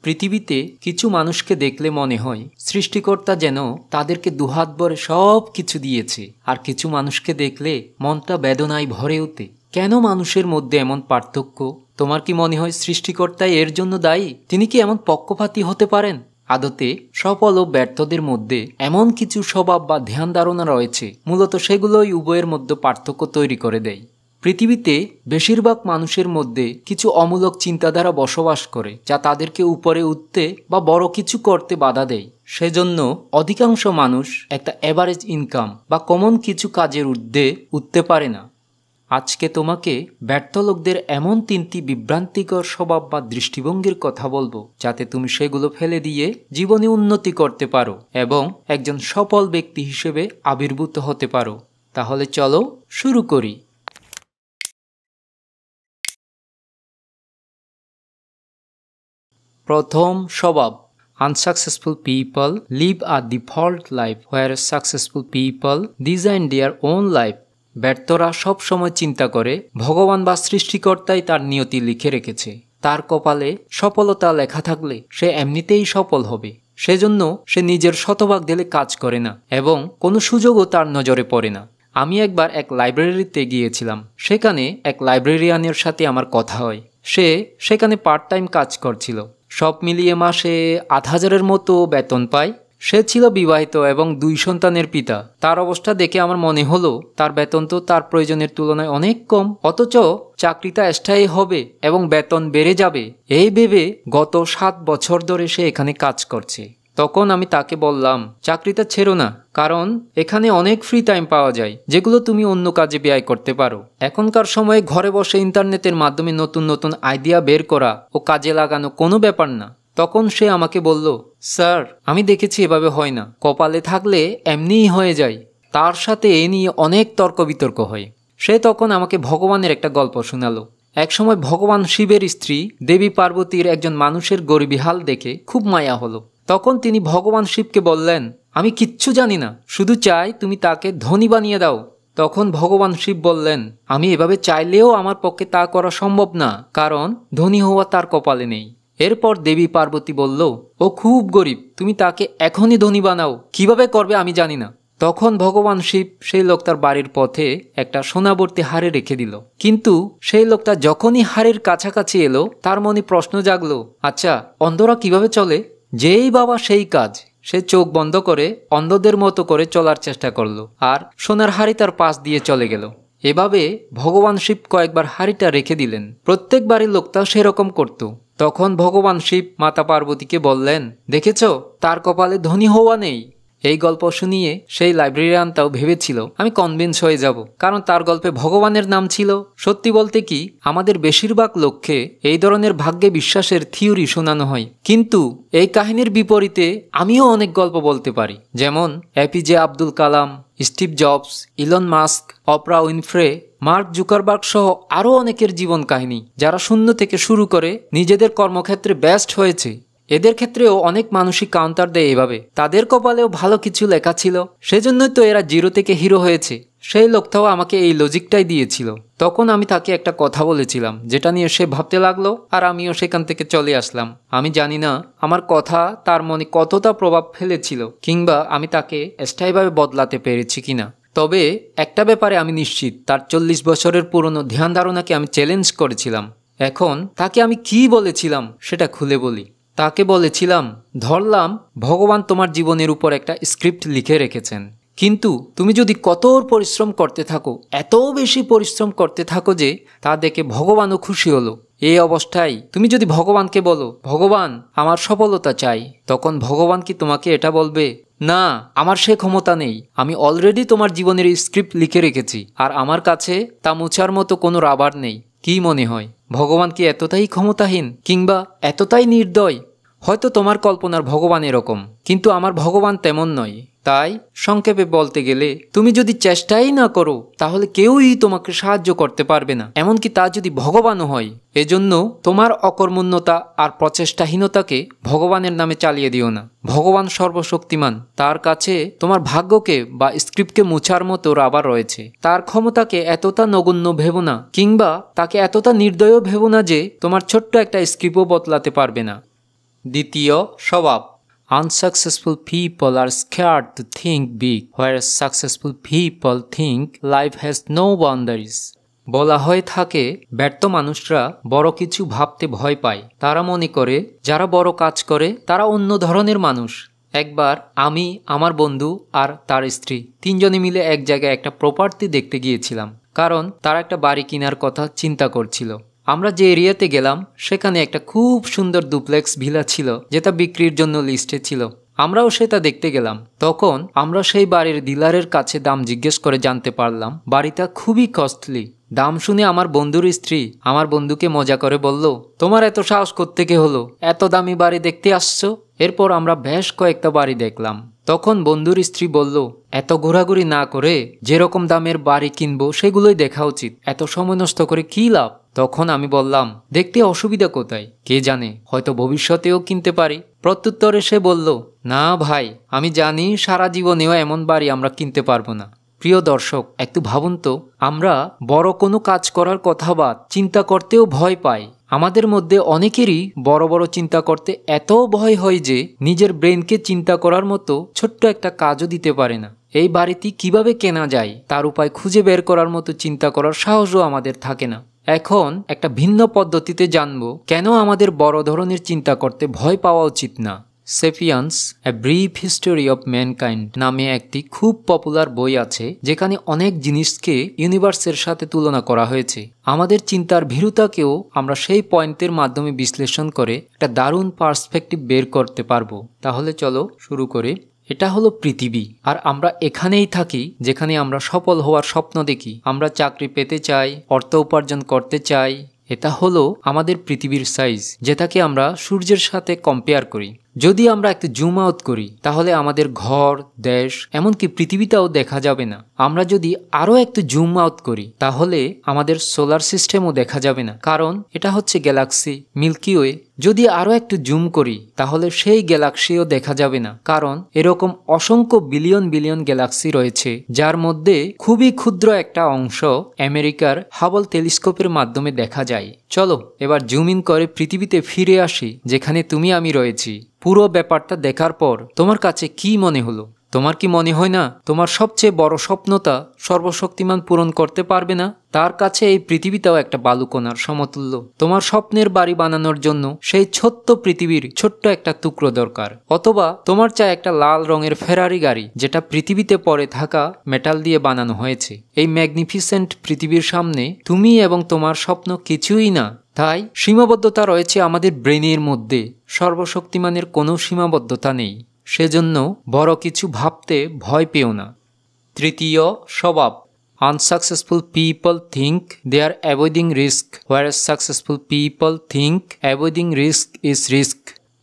পৃথিবীতে কিছু মানুষকে দেখলে মনে হয় সৃষ্টিকর্তা যেন তাদেরকে দুহাত ভরে সব কিছু দিয়েছে, আর কিছু মানুষকে দেখলে মনটা বেদনায় ভরে ওঠে। কেন মানুষের মধ্যে এমন পার্থক্য? তোমার কি মনে হয় সৃষ্টিকর্তাই এর জন্য দায়ী? তিনি কি এমন পক্ষপাতী হতে পারেন? আদতে সফল ও ব্যর্থদের মধ্যে এমন কিছু স্বভাব বা ধ্যান ধারণা রয়েছে, মূলত সেগুলোই উভয়ের মধ্যে পার্থক্য তৈরি করে দেয়। পৃথিবীতে বেশিরভাগ মানুষের মধ্যে কিছু অমূলক চিন্তাধারা বসবাস করে, যা তাদেরকে উপরে উঠতে বা বড় কিছু করতে বাধা দেয়। সেজন্য অধিকাংশ মানুষ একটা অ্যাভারেজ ইনকাম বা কমন কিছু কাজের ঊর্ধ্বে উঠতে পারে না। আজকে তোমাকে ব্যর্থ লোকদের এমন 3টি বিভ্রান্তিকর স্বভাব বা দৃষ্টিভঙ্গির কথা বলবো, যাতে তুমি সেগুলো ফেলে দিয়ে জীবনে উন্নতি করতে পারো এবং একজন সফল ব্যক্তি হিসেবে আবির্ভূত হতে পারো। তাহলে চলো শুরু করি। প্রথম স্বভাব: Unsuccessful people live a default life, whereas successful people design their own life. ব্যর্থরা সব সময় চিন্তা করে ভগবান বা সৃষ্টিকর্তাই তার নিয়তি লিখে রেখেছে। তার কপালে সফলতা লেখা থাকলে সে এমনিতেই সফল হবে। সেজন্য সে নিজের শতভাগ দিলে কাজ করে না এবং কোনো সুযোগও তার নজরে পড়ে না। আমি একবার এক লাইব্রেরিতে গিয়েছিলাম। সেখানে এক লাইব্রেরিয়ানের সাথে আমার কথা হয়। সে সেখানে পার্ট টাইম কাজ করছিল। সব মিলিয়ে মাসে ৮,০০০-এর মতো বেতন পায়। সে ছিল বিবাহিত এবং 2 সন্তানের পিতা। তার অবস্থা দেখে আমার মনে হলো তার বেতন তো তার প্রয়োজনের তুলনায় অনেক কম, অথচ চাকরিটা স্থায়ী হবে এবং বেতন বেড়ে যাবে এই ভেবে গত 7 বছর ধরে সে এখানে কাজ করছে। তখন আমি তাকে বললাম, চাকরিটা ছেড়ো না, কারণ এখানে অনেক ফ্রি টাইম পাওয়া যায় যেগুলো তুমি অন্য কাজে ব্যয় করতে পারো। এখনকার সময়ে ঘরে বসে ইন্টারনেটের মাধ্যমে নতুন নতুন আইডিয়া বের করা ও কাজে লাগানো কোনো ব্যাপার না। তখন সে আমাকে বলল, স্যার, আমি দেখেছি এভাবে হয় না, কপালে থাকলে এমনিই হয়ে যায়। তার সাথে এ নিয়ে অনেক তর্ক বিতর্ক হয়। সে তখন আমাকে ভগবানের একটা গল্প শোনালো। একসময় ভগবান শিবের স্ত্রী দেবী পার্বতীর একজন মানুষের গরিবী হাল দেখে খুব মায়া হলো। তখন তিনি ভগবান শিবকে বললেন, আমি কিচ্ছু জানি না, শুধু চাই তুমি তাকে ধনী বানিয়ে দাও। তখন ভগবান শিব বললেন, আমি এভাবে চাইলেও আমার পক্ষে তা করা সম্ভব না, কারণ ধনী হওয়া তার কপালে নেই। এরপর দেবী পার্বতী বলল, ও খুব গরিব, তুমি তাকে এখনই ধনী বানাও, কিভাবে করবে আমি জানি না। তখন ভগবান শিব সেই লোকটার বাড়ির পথে একটা সোনাবর্তী হাড়ে রেখে দিল। কিন্তু সেই লোকটা যখনই হাড়ের কাছাকাছি এলো, তার মনে প্রশ্ন জাগলো, আচ্ছা, অন্ধরা কিভাবে চলে? যেই বাবা সেই কাজ। সে চোখ বন্ধ করে অন্ধদের মতো করে চলার চেষ্টা করলো, আর সোনার হাড়ি তার পাশ দিয়ে চলে গেল। এভাবে ভগবান শিব কয়েকবার হাড়িটা রেখে দিলেন। প্রত্যেকবারই লোকটা সেরকম করত। তখন ভগবান শিব মাতা পার্বতীকে বললেন, দেখেছ, তার কপালে ধনী হওয়া নেই। এই গল্প শুনিয়ে সেই লাইব্রেরিয়ানটাও ভেবেছিল আমি কনভিন্স হয়ে যাব, কারণ তার গল্পে ভগবানের নাম ছিল। সত্যি বলতে কি, আমাদের বেশিরভাগ লোককে এই ধরনের ভাগ্যে বিশ্বাসের থিওরি শোনানো হয়। কিন্তু এই কাহিনীর বিপরীতে আমিও অনেক গল্প বলতে পারি, যেমন APJ Abdul Kalam, Steve Jobs, Elon Musk, Oprah Winfrey, Mark Zuckerberg সহ আরও অনেকের জীবন কাহিনী, যারা শূন্য থেকে শুরু করে নিজেদের কর্মক্ষেত্রে বেস্ট হয়েছে। এদের ক্ষেত্রেও অনেক মানুষই কাউন্টার দেয় এভাবে, তাদের কপালেও ভালো কিছু লেখা ছিল, সেজন্যই তো এরা জিরো থেকে হিরো হয়েছে। সেই লোকটাও আমাকে এই লজিকটাই দিয়েছিল। তখন আমি তাকে একটা কথা বলেছিলাম, যেটা নিয়ে সে ভাবতে লাগলো, আর আমিও সেখান থেকে চলে আসলাম। আমি জানি না আমার কথা তার মনে কতটা প্রভাব ফেলেছিল, কিংবা আমি তাকে স্থায়ীভাবে বদলাতে পেরেছি কিনা। তবে একটা ব্যাপারে আমি নিশ্চিত, তার 40 বছরের পুরনো ধ্যান ধারণাকে আমি চ্যালেঞ্জ করেছিলাম। এখন তাকে আমি কি বলেছিলাম সেটা খুলে বলি। তাকে বলেছিলাম, ধরলাম ভগবান তোমার জীবনের উপর একটা স্ক্রিপ্ট লিখে রেখেছেন, কিন্তু তুমি যদি কঠোর পরিশ্রম করতে থাকো, এত বেশি পরিশ্রম করতে থাকো যে তা দেখে ভগবানও খুশি হলো, এই অবস্থায় তুমি যদি ভগবানকে বলো, ভগবান আমার সফলতা চাই, তখন ভগবান কি তোমাকে এটা বলবে, না, আমার সে ক্ষমতা নেই, আমি অলরেডি তোমার জীবনের স্ক্রিপ্ট লিখে রেখেছি, আর আমার কাছে তা মোছার মতো কোনো রাবার নেই? কি মনে হয়, ভগবান কি এতটাই ক্ষমতাহীন কিংবা এতটাই নির্দয়? হয়তো তোমার কল্পনার ভগবান এরকম, কিন্তু আমার ভগবান তেমন নয়। তাই সংক্ষেপে বলতে গেলে, তুমি যদি চেষ্টাই না করো, তাহলে কেউই তোমাকে সাহায্য করতে পারবে না, এমনকি তা যদি ভগবানও হয়। এজন্য তোমার অকর্মণ্যতা আর প্রচেষ্টাহীনতাকে ভগবানের নামে চালিয়ে দিও না। ভগবান সর্বশক্তিমান, তার কাছে তোমার ভাগ্যকে বা স্ক্রিপ্টকে মোছার মতো রাবার রয়েছে। তার ক্ষমতাকে এতটা নগণ্য ভেবো না, কিংবা তাকে এতটা নির্দয় ভেবো না যে তোমার ছোট্ট একটা স্ক্রিপ্টও বদলাতে পারবে না। দ্বিতীয় স্বভাব। Unsuccessful people are scared to think big, whereas successful people think life has no boundaries. বলা হয়ে থাকে ব্যর্থ মানুষরা বড় কিছু ভাবতে ভয় পায়। তারা মনে করে যারা বড় কাজ করে তারা অন্য ধরনের মানুষ। একবার আমি, আমার বন্ধু আর তার স্ত্রী তিনজনে মিলে এক জায়গায় একটা প্রপার্টি দেখতে গিয়েছিলাম, কারণ তারা একটা বাড়ি কেনার কথা চিন্তা করছিল। আমরা যে এরিয়াতে গেলাম সেখানে একটা খুব সুন্দর ডুপ্লেক্স ভিলা ছিল, যেটা বিক্রির জন্য লিস্টে ছিল। আমরাও সেটা দেখতে গেলাম। তখন আমরা সেই বাড়ির ডিলারের কাছে দাম জিজ্ঞেস করে জানতে পারলাম বাড়িটা খুবই কস্টলি। দাম শুনে আমার বন্ধুর স্ত্রী আমার বন্ধুকে মজা করে বলল, তোমার এত সাহস কোত্থেকে হলো, এত দামি বাড়ি দেখতে আসছো? এরপর আমরা বেশ কয়েকটা বাড়ি দেখলাম। তখন বন্ধুর স্ত্রী বলল, এত ঘোরাঘুরি না করে যেরকম দামের বাড়ি কিনবো সেগুলোই দেখা উচিত, এত সময় নষ্ট করে কী লাভ? তখন আমি বললাম, দেখতে অসুবিধা কোথায়, কে জানে হয়তো ভবিষ্যতেও কিনতে পারি। প্রত্যুত্তরে সে বলল, না ভাই, আমি জানি সারা জীবনেও এমন বাড়ি আমরা কিনতে পারবো না। প্রিয় দর্শক, একটু ভাবুন তো, আমরা বড় কোনো কাজ করার কথা বাদ চিন্তা করতেও ভয় পাই। আমাদের মধ্যে অনেকেরই বড় বড় চিন্তা করতে এত ভয় হয় যে নিজের ব্রেনকে চিন্তা করার মতো ছোট্ট একটা কাজও দিতে পারে না। এই বাড়িটি কিভাবে কেনা যায় তার উপায় খুঁজে বের করার মতো চিন্তা করার সাহসও আমাদের থাকে না। এখন একটা ভিন্ন পদ্ধতিতে জানব কেন আমাদের বড় ধরনের চিন্তা করতে ভয় পাওয়া উচিত না। Sapiens, a brief history of mankind নামে একটি খুব পপুলার বই আছে, যেখানে অনেক জিনিসকে ইউনিভার্সের সাথে তুলনা করা হয়েছে। আমাদের চিন্তার ভীরুতাকেও আমরা সেই পয়েন্টের মাধ্যমে বিশ্লেষণ করে একটা দারুণ পার্সপেক্টিভ বের করতে পারবো। তাহলে চলো শুরু করি। এটা হলো পৃথিবী, আর আমরা এখানেই থাকি যেখানে আমরা সফল হওয়ার স্বপ্ন দেখি। আমরা চাকরি পেতে চাই, অর্থ উপার্জন করতে চাই। এটা হলো আমাদের পৃথিবীর সাইজ, যেটাকে আমরা সূর্যের সাথে কম্পেয়ার করি। যদি আমরা একটু জুম আউট করি তাহলে আমাদের ঘর, দেশ, এমনকি পৃথিবীটাও দেখা যাবে না। আমরা যদি আরও একটু জুম আউট করি তাহলে আমাদের সোলার সিস্টেমও দেখা যাবে না, কারণ এটা হচ্ছে গ্যালাক্সি, মিল্কি ওয়ে। যদি আরও একটু জুম করি তাহলে সেই গ্যালাক্সিও দেখা যাবে না, কারণ এরকম অসংখ্য বিলিয়ন বিলিয়ন গ্যালাক্সি রয়েছে, যার মধ্যে খুবই ক্ষুদ্র একটা অংশ আমেরিকার হাবল টেলিস্কোপের মাধ্যমে দেখা যায়। চলো এবার জুম ইন করে পৃথিবীতে ফিরে আসি, যেখানে তুমি আমি রয়েছি। পুরো ব্যাপারটা দেখার পর তোমার কাছে কি মনে হলো? তোমার কি মনে হয় না তোমার সবচেয়ে বড় স্বপ্নটা সর্বশক্তিমান পূরণ করতে পারবে না? তার কাছে এই পৃথিবীটাও একটা বালুকণার সমতুল্য। তোমার স্বপ্নের বাড়ি বানানোর জন্য সেই ছোট্ট পৃথিবীর ছোট্ট একটা টুকরো দরকার। অথবা তোমার চাই একটা লাল রঙের ফেরারি গাড়ি, যেটা পৃথিবীতে পড়ে থাকা মেটাল দিয়ে বানানো হয়েছে। এই ম্যাগনিফিসেন্ট পৃথিবীর সামনে তুমি এবং তোমার স্বপ্ন কিছুই না। তাই সীমাবদ্ধতা রয়েছে আমাদের ব্রেনের মধ্যে, সর্বশক্তিমানের কোনো সীমাবদ্ধতা নেই। সেজন্য বড় কিছু ভাবতে ভয় পেও না। তৃতীয় স্বভাব। Unsuccessful people think they are avoiding risk, whereas successful people think avoiding risk is risk.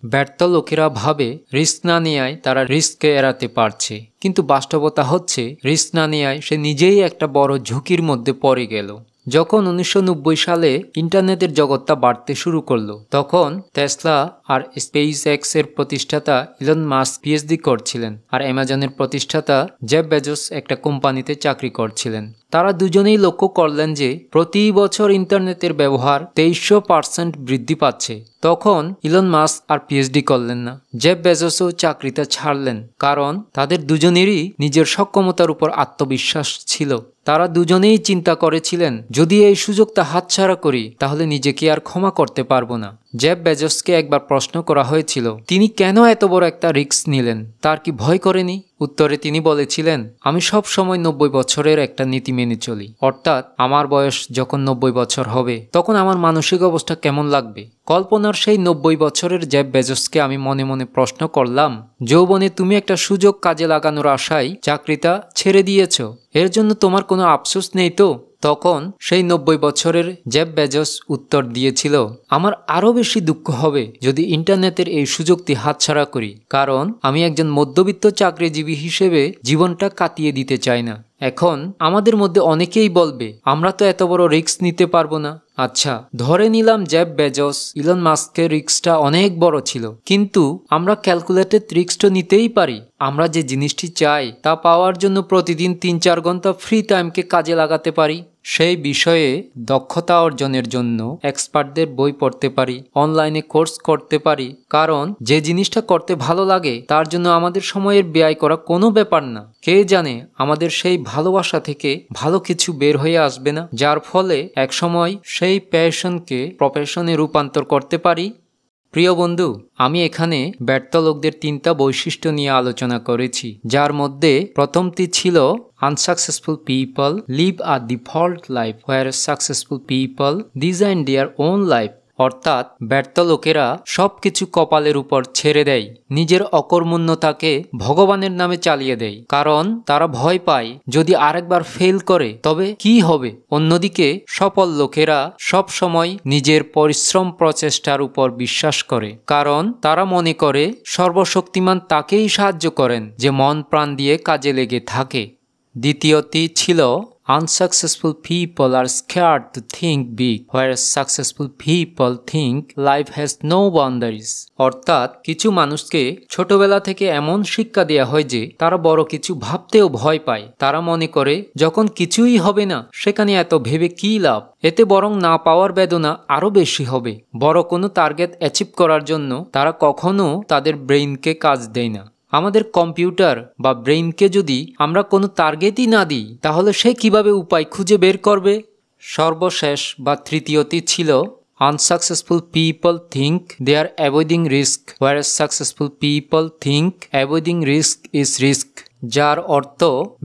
ব্যর্থ লোকেরা ভাবে রিস্ক না নেয়ায় তারা রিস্ককে এড়াতে পারছে, কিন্তু বাস্তবতা হচ্ছে রিস্ক না নেয়ায় সে নিজেই একটা বড় ঝুঁকির মধ্যে পড়ে গেল। যখন 1990 সালে ইন্টারনেটের জগৎটা বাড়তে শুরু করলো, তখন টেসলা আর স্পেস এক্স এর প্রতিষ্ঠাতা ইলন মাস্ক পিএইচডি করছিলেন, আর অ্যামাজনের প্রতিষ্ঠাতা জেফ বেজোস একটা কোম্পানিতে চাকরি করছিলেন। তারা দুজনেই লক্ষ্য করলেন যে প্রতি বছর ইন্টারনেটের ব্যবহার 2300% বৃদ্ধি পাচ্ছে। তখন ইলন মাস্ক আর পিএইচডি করলেন না, জেফ বেজোসও চাকরিটা ছাড়লেন, কারণ তাদের দুজনেরই নিজের সক্ষমতার উপর আত্মবিশ্বাস ছিল। তারা দুজনেই চিন্তা করেছিলেন, যদি এই সুযোগটা হাতছাড়া করি তাহলে নিজেকে আর ক্ষমা করতে পারবো না। জেফ বেজোসকে একবার প্রশ্ন করা হয়েছিল তিনি কেন এত বড় একটা রিস্ক নিলেন, তার কি ভয় করেনি? উত্তরে তিনি বলেছিলেন, আমি সব সময় 90 বছরের একটা নীতি মেনে চলি, অর্থাৎ আমার বয়স যখন 90 বছর হবে তখন আমার মানসিক অবস্থা কেমন লাগবে। কল্পনার সেই 90 বছরের জেফ বেজোসকে আমি মনে মনে প্রশ্ন করলাম, যৌবনে তুমি একটা সুযোগ কাজে লাগানোর আশায় চাকরিটা ছেড়ে দিয়েছ, এর জন্য তোমার কোনো আফসোস নেই তো? তখন সেই 90 বছরের জেফ বেজোস উত্তর দিয়েছিল, আমার আরও বেশি দুঃখ হবে যদি ইন্টারনেটের এই সুযোগটি হাতছাড়া করি, কারণ আমি একজন মধ্যবিত্ত চাকরিজীবী হিসেবে জীবনটা কাটিয়ে দিতে চাই না। এখন আমাদের মধ্যে অনেকেই বলবে, আমরা তো এত বড় রিস্ক নিতে পারবো না। আচ্ছা, ধরে নিলাম জেফ বেজোস, ইলন মাস্কের রিস্কটা অনেক বড় ছিল, কিন্তু আমরা ক্যালকুলেটেড রিস্কটা নিতেই পারি। আমরা যে জিনিসটি চাই তা পাওয়ার জন্য প্রতিদিন 3-4 ঘন্টা ফ্রি টাইমকে কাজে লাগাতে পারি। সেই বিষয়ে দক্ষতা অর্জনের জন্য এক্সপার্টদের বই পড়তে পারি, অনলাইনে কোর্স করতে পারি। কারণ যে জিনিসটা করতে ভালো লাগে তার জন্য আমাদের সময়ের ব্যয় করা কোনো ব্যাপার না। কে জানে আমাদের সেই ভালোবাসা থেকে ভালো কিছু বের হয়ে আসবে না, যার ফলে একসময় সেই প্যাশনকে প্রফেশনে রূপান্তর করতে পারি। প্রিয় বন্ধু, আমি এখানে ব্যর্থ লোকদের 3টা বৈশিষ্ট্য নিয়ে আলোচনা করেছি, যার মধ্যে প্রথমটি ছিল unsuccessful people leave a default life where successful people design their own life. অর্থাৎ ব্যর্থ লোকেরা সবকিছু কপালের উপর ছেড়ে দেয়, নিজের অকর্মণ্যতাকে ভগবানের নামে চালিয়ে দেয়, কারণ তারা ভয় পায় যদি আরেকবার ফেল করে তবে কি হবে। অন্যদিকে সফল লোকেরা সব সময় নিজের পরিশ্রম প্রচেষ্টার উপর বিশ্বাস করে, কারণ তারা মনে করে সর্বশক্তিমান তাকেই সাহায্য করেন যে মন প্রাণ দিয়ে কাজে লেগে থাকে। দ্বিতীয়টি ছিল unsuccessful people are scared to think big, whereas successful people think life has no boundaries. অর্থাৎ কিছু মানুষকে ছোটবেলা থেকে এমন শিক্ষা দেয়া হয় যে তারা বড় কিছু ভাবতেও ভয় পায়। তারা মনে করে যখন কিছুই হবে না সেখানে এত ভেবে কী লাভ, এতে বরং না পাওয়ার বেদনা আরও বেশি হবে। বড় কোনো টার্গেট অ্যাচিভ করার জন্য তারা কখনো তাদের ব্রেইনকে কাজ দেয় না। আমাদের কম্পিউটার বা ব্রেইনকে যদি আমরা কোনো টার্গেটই না দিই তাহলে সে কিভাবে উপায় খুঁজে বের করবে। সর্বশেষ বা তৃতীয়টি ছিল unsuccessful people think they are avoiding risk, whereas successful people think avoiding risk is risk. যার অর্থ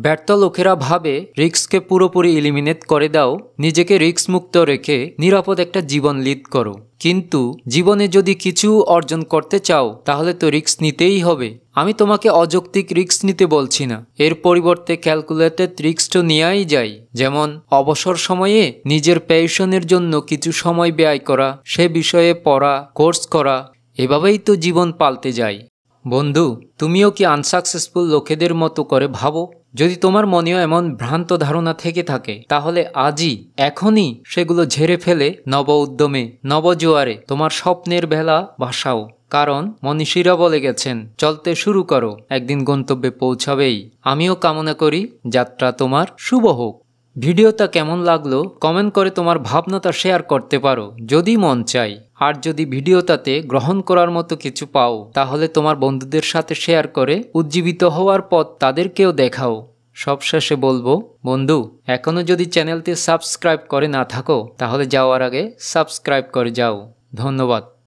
ব্যর্থ লোকেরা ভাবে রিস্ককে পুরোপুরি এলিমিনেট করে দাও, নিজেকে রিস্ক মুক্ত রেখে নিরাপদ একটা জীবন লিড করো। কিন্তু জীবনে যদি কিছু অর্জন করতে চাও তাহলে তো রিস্ক নিতেই হবে। আমি তোমাকে অযৌক্তিক রিস্ক নিতে বলছি না, এর পরিবর্তে ক্যালকুলেটেড রিস্ক তো নেওয়াই যায়। যেমন অবসর সময়ে নিজের প্যাশনের জন্য কিছু সময় ব্যয় করা, সে বিষয়ে পড়া, কোর্স করা, এভাবেই তো জীবন পাল্টে যায়। বন্ধু, তুমিও কি আনসাকসেসফুল লোকেদের মতো করে ভাবো? যদি তোমার মনেও এমন ভ্রান্ত ধারণা থেকে থাকে তাহলে আজই, এখনই সেগুলো ঝেড়ে ফেলে নব উদ্যমে, নবজোয়ারে তোমার স্বপ্নের ভেলা ভাসাও। কারণ মনীষীরা বলে গেছেন, চলতে শুরু করো, একদিন গন্তব্যে পৌঁছাবেই। আমিও কামনা করি যাত্রা তোমার শুভ হোক। ভিডিওটা কেমন লাগলো কমেন্ট করে তোমার ভাবনাটা শেয়ার করতে পারো যদি মন চায়। আর যদি ভিডিওটাতে গ্রহণ করার মতো কিছু পাও তাহলে তোমার বন্ধুদের সাথে শেয়ার করে উজ্জীবিত হওয়ার পথ তাদেরকেও দেখাও। সবশেষে বলবো, বন্ধু, এখনও যদি চ্যানেলটি সাবস্ক্রাইব করে না থাকো তাহলে যাওয়ার আগে সাবস্ক্রাইব করে যাও। ধন্যবাদ।